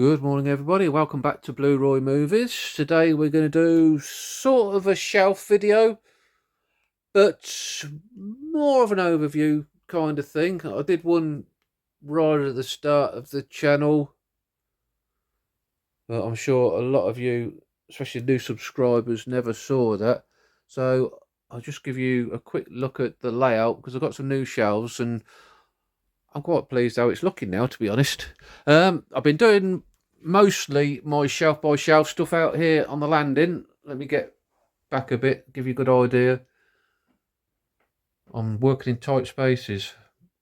Good morning, everybody. Welcome back to Blu-Roy Movies. Today we're going to do sort of a shelf video, but more of an overview kind of thing. I did one right at the start of the channel, but I'm sure a lot of you, especially new subscribers, never saw that. So I'll just give you a quick look at the layout because I've got some new shelves and I'm quite pleased how it's looking now, to be honest. I've been doing mostly my shelf by shelf stuff out here on the landing. Let me get back a bit, give you a good idea. I'm working in tight spaces.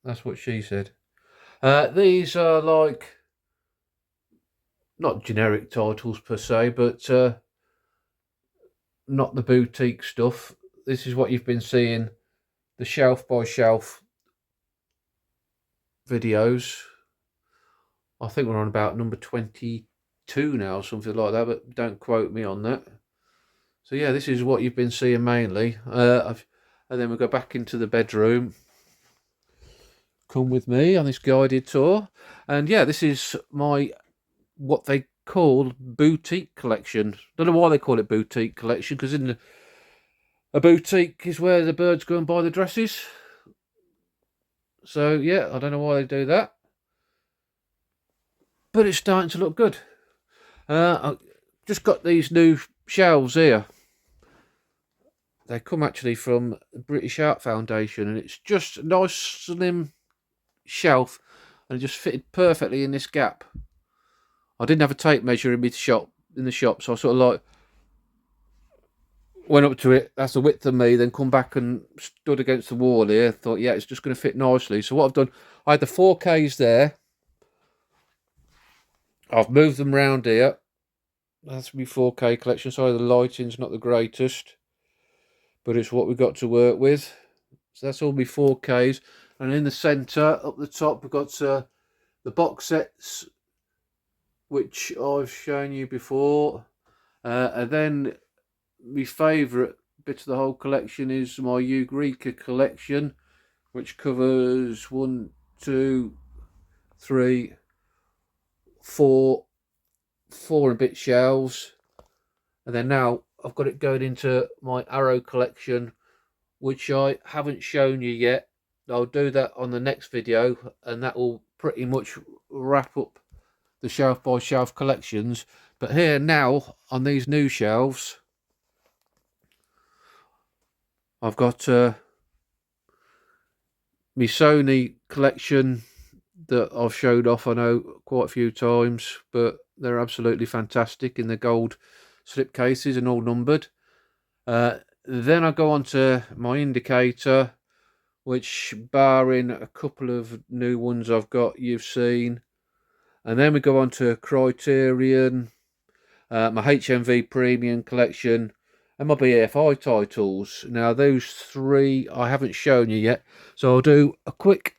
That's what she said. These are like, not generic titles per se, but not the boutique stuff. This is what you've been seeing, the shelf by shelf videos. I think we're on about number 22 now, something like that, but don't quote me on that. So yeah, this is what you've been seeing mainly. And then we'll go back into the bedroom. Come with me on this guided tour. And yeah, this is my, what they call boutique collection. Don't know why they call it boutique collection, because a boutique is where the birds go and buy the dresses. So yeah, I don't know why they do that. But it's starting to look good. I've just got these new shelves here. They come actually from the British Art Foundation, and it's just a nice slim shelf, and it just fitted perfectly in this gap. I didn't have a tape measure in the shop, so I sort of like went up to it. That's the width of me. Then come back and stood against the wall here. Thought, yeah, it's just going to fit nicely. So what I've done, I had the 4Ks there. I've moved them round here. That's my 4K collection. Sorry, the lighting's not the greatest, but it's what we've got to work with. So that's all my 4Ks. And in the centre, up the top, we've got the box sets, which I've shown you before. And then my favourite bit of the whole collection is my Eureka collection, which covers 1, 2, 3, 4 and a bit shelves. And then now I've got it going into my Arrow collection, which I haven't shown you yet. I'll do that on the next video, and that will pretty much wrap up the shelf by shelf collections. But here now on these new shelves, I've got my Sony collection that I've showed off, I know, quite a few times, but they're absolutely fantastic in the gold slip cases and all numbered. Then I go on to my indicator, which, barring a couple of new ones I've got, you've seen. And then we go on to Criterion, my HMV Premium collection, and my BFI titles. Now, those three I haven't shown you yet, so I'll do a quick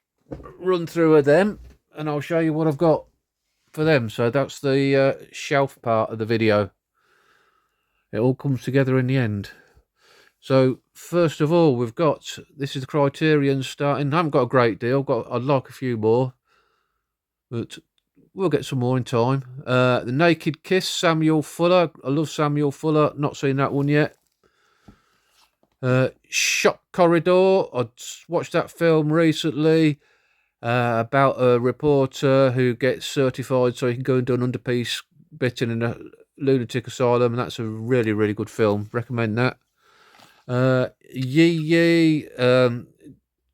run through of them, and I'll show you what I've got for them. So that's the shelf part of the video. It all comes together in the end. So first of all, we've got, this is the Criterion starting. I haven't got a great deal. I'd like a few more, but we'll get some more in time. The Naked Kiss, Samuel Fuller. I love Samuel Fuller. Not seen that one yet. Shock Corridor. I watched that film recently about a reporter who gets certified so he can go and do an underpiece bitten in a lunatic asylum, and that's a really, really good film. Recommend that. Yi Yi,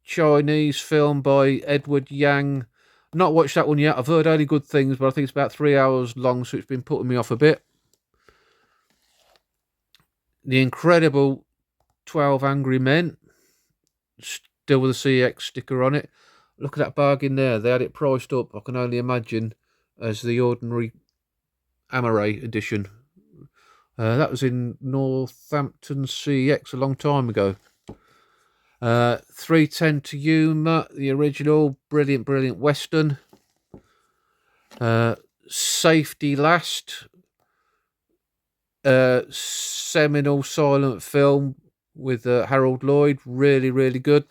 Chinese film by Edward Yang. Not watched that one yet. I've heard only good things, but I think it's about 3 hours long, so it's been putting me off a bit. The Incredible 12 Angry Men, still with a CX sticker on it. Look at that bargain there. They had it priced up, I can only imagine, as the ordinary Amaray edition. That was in Northampton CX a long time ago. 310 to Yuma, the original, brilliant western. Safety Last, seminal silent film with Harold Lloyd, really good.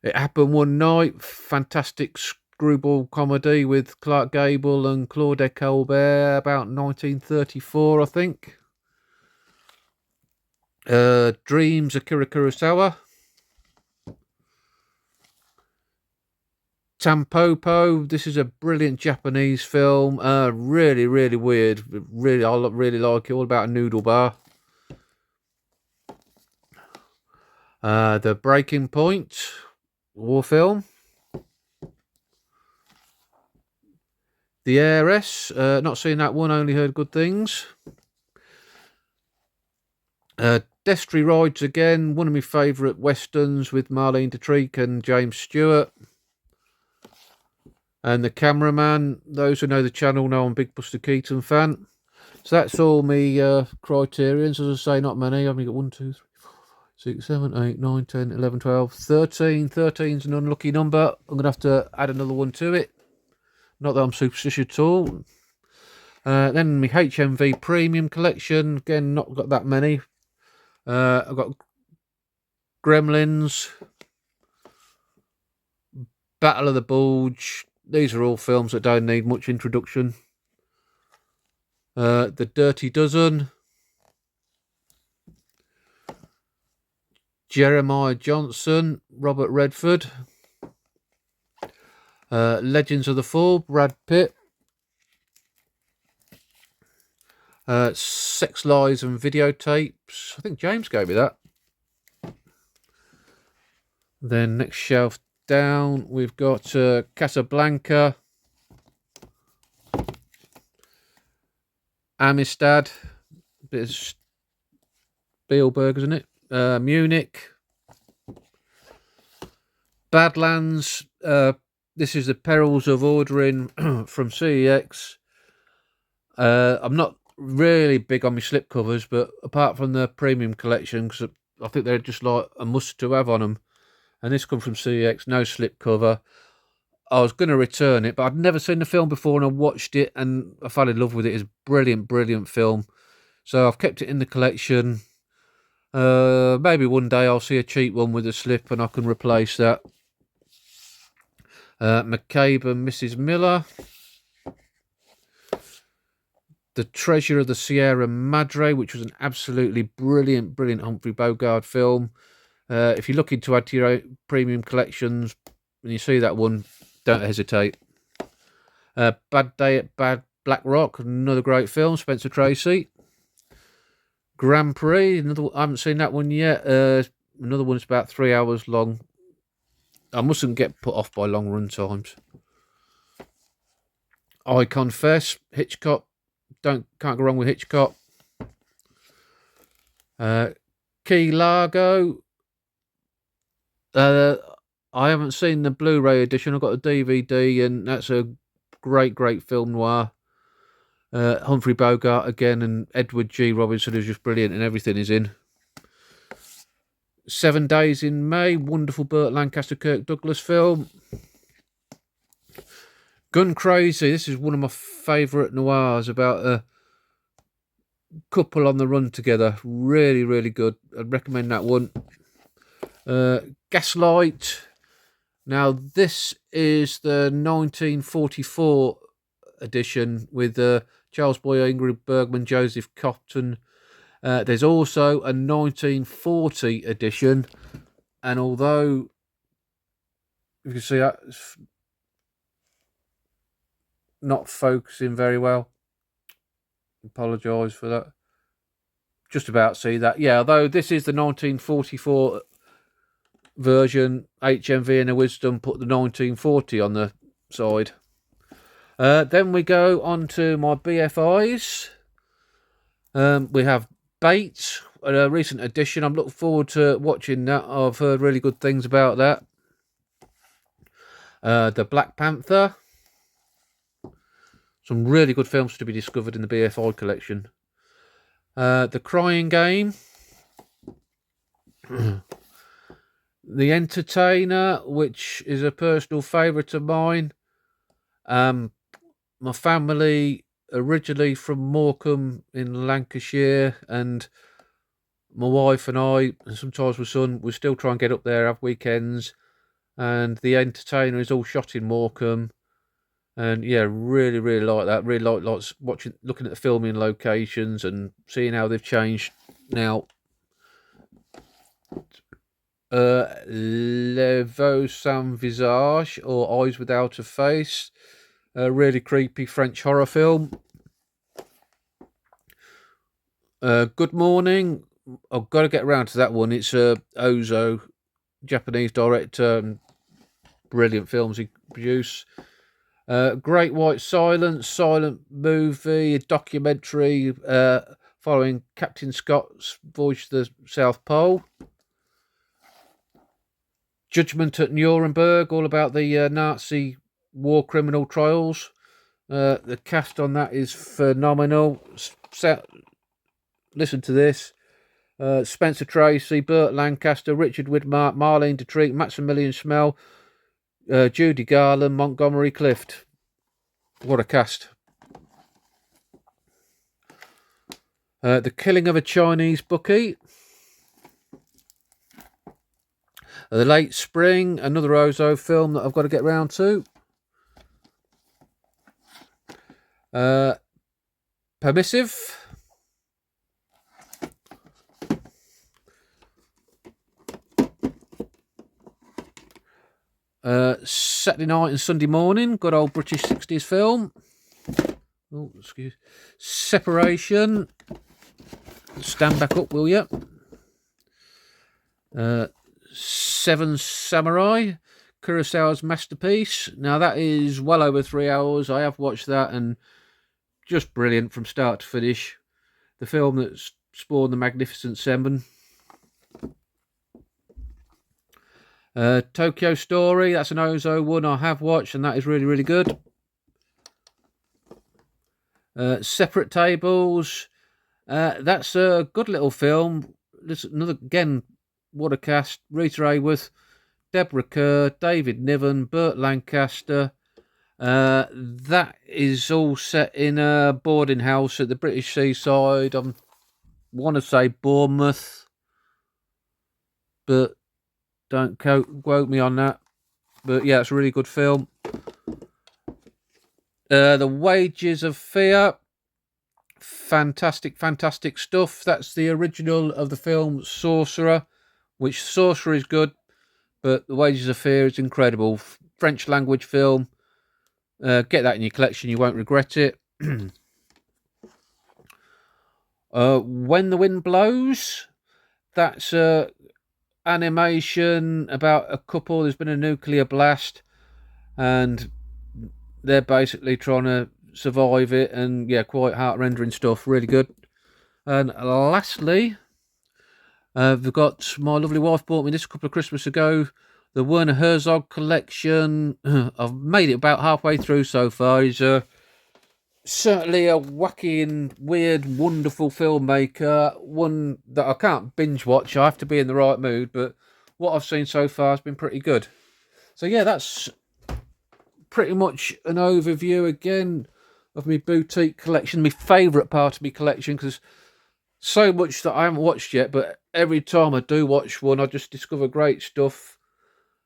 It Happened One Night, fantastic screwball comedy with Clark Gable and Claudette Colbert, about 1934, I think. Dreams, Akira Kurosawa. Tampopo, this is a brilliant Japanese film. Really, really weird. Really, I really like it. All about a noodle bar. The Breaking Point, war film. The Heiress, not seen that one, only heard good things. Destry Rides again, one of my favourite westerns with Marlene Dietrich and James Stewart. And The Cameraman, those who know the channel know I'm a big Buster Keaton fan. So that's all me Criterions. As I say, not many. I've only got 1, 2, 3, 4, 5, 6, 7, 8, 9, 10, 11, 12, 13. 13's an unlucky number. I'm going to have to add another one to it. Not that I'm superstitious at all. Then my HMV Premium Collection. Again, not got that many. I've got Gremlins, Battle of the Bulge. These are all films that don't need much introduction. The Dirty Dozen. Jeremiah Johnson, Robert Redford. Legends of the Fall, Brad Pitt. Sex, Lies and Videotapes. I think James gave me that. Then next shelf down, we've got Casablanca. Amistad. Bit of Spielberg, isn't it? Munich. Badlands. This is The Perils of Ordering from CEX. I'm not really big on my slipcovers, but apart from the premium collection, because I think they're just like a must to have on them. And this comes from CEX, no slipcover. I was going to return it, but I'd never seen the film before, and I watched it, and I fell in love with it. It's a brilliant, brilliant film. So I've kept it in the collection. Maybe one day I'll see a cheap one with a slip, and I can replace that. McCabe and Mrs. Miller. The Treasure of the Sierra Madre, which was an absolutely brilliant, brilliant Humphrey Bogart film. If you're looking to add to your premium collections, when you see that one, don't hesitate. Bad Day at Black Rock, another great film, Spencer Tracy. Grand Prix, I haven't seen that one yet. Another one's about 3 hours long. I mustn't get put off by long run times. I Confess, Hitchcock. Can't go wrong with Hitchcock. Key Largo. I haven't seen the Blu-ray edition. I've got a DVD, and that's a great, great film noir. Humphrey Bogart again, and Edward G. Robinson is just brilliant, and everything is in. 7 Days in May, wonderful Burt Lancaster, Kirk Douglas film. Gun Crazy, this is one of my favourite noirs about a couple on the run together. Really, really good. I'd recommend that one. Gaslight. Now, this is the 1944 edition with Charles Boyer, Ingrid Bergman, Joseph Cotton. There's also a 1940 edition, and although you can see that it's not focusing very well, apologise for that. Just about see that. Yeah, although this is the 1944 version, HMV and a Wisdom put the 1940 on the side. Then we go on to my BFIs. We have Bates, a recent edition. I'm looking forward to watching that. I've heard really good things about that. The Black Panther. Some really good films to be discovered in the BFI collection. The Crying Game. The Entertainer, which is a personal favourite of mine. My family originally from Morecambe in Lancashire, and my wife and I, and sometimes my son, we still try and get up there, have weekends. and The Entertainer is all shot in Morecambe. And yeah, really, really like that. Really like looking at the filming locations and seeing how they've changed now. Le Veaux Sans Visage, or Eyes Without a Face, a really creepy French horror film. Good Morning, I've got to get around to that one. It's Ozo, Japanese director, and brilliant films he produced. Great White Silence, silent movie, a documentary following Captain Scott's voyage to the South Pole. Judgment at Nuremberg, all about the Nazi war criminal trials. The cast on that is phenomenal. Listen to this. Spencer Tracy, Burt Lancaster, Richard Widmark, Marlene Dietrich, Maximilian Schmel, Judy Garland, Montgomery Clift. What a cast. The Killing of a Chinese Bookie. The Late Spring, another Ozo film that I've got to get round to. Permissive. Saturday Night and Sunday Morning, good old British 60s film. Oh, excuse. Separation. Stand back up, will you? Seven Samurai, Kurosawa's masterpiece. Now that is well over 3 hours. I have watched that and just brilliant from start to finish. The film that spawned the Magnificent Seven. Tokyo Story, that's an Ozo one I have watched, and that is really, really good. Separate Tables, that's a good little film. This another, again, what a cast. Rita Hayworth, Deborah Kerr, David Niven, Burt Lancaster. That is all set in a boarding house at the British seaside. I want to say Bournemouth, but don't quote me on that. But yeah, it's a really good film. The Wages of Fear. Fantastic, fantastic stuff. That's the original of the film Sorcerer, which Sorcerer is good, but The Wages of Fear is incredible. French language film. Get that in your collection, you won't regret it. When the Wind Blows. That's animation about a couple. There's been a nuclear blast and they're basically trying to survive it, and yeah, quite heart-rendering stuff. Really good. And lastly, we've got, my lovely wife bought me this a couple of Christmas ago, the Werner Herzog collection. I've made it about halfway through so far. He's certainly a wacky and weird, wonderful filmmaker. One that I can't binge watch. I have to be in the right mood, but what I've seen so far has been pretty good. So yeah, that's pretty much an overview again of my boutique collection, my favourite part of my collection, because so much that I haven't watched yet, but every time I do watch one, I just discover great stuff,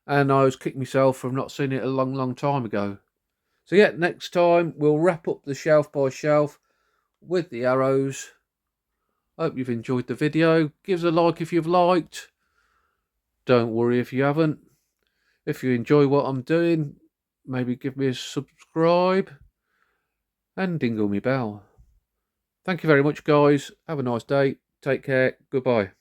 and I always kick myself from not seeing it a long, long time ago. So yeah, next time we'll wrap up the shelf by shelf with the arrows. Hope you've enjoyed the video. Give us a like if you've liked. Don't worry if you haven't. If you enjoy what I'm doing, maybe give me a subscribe and dingle me bell. Thank you very much, guys. Have a nice day. Take care. Goodbye.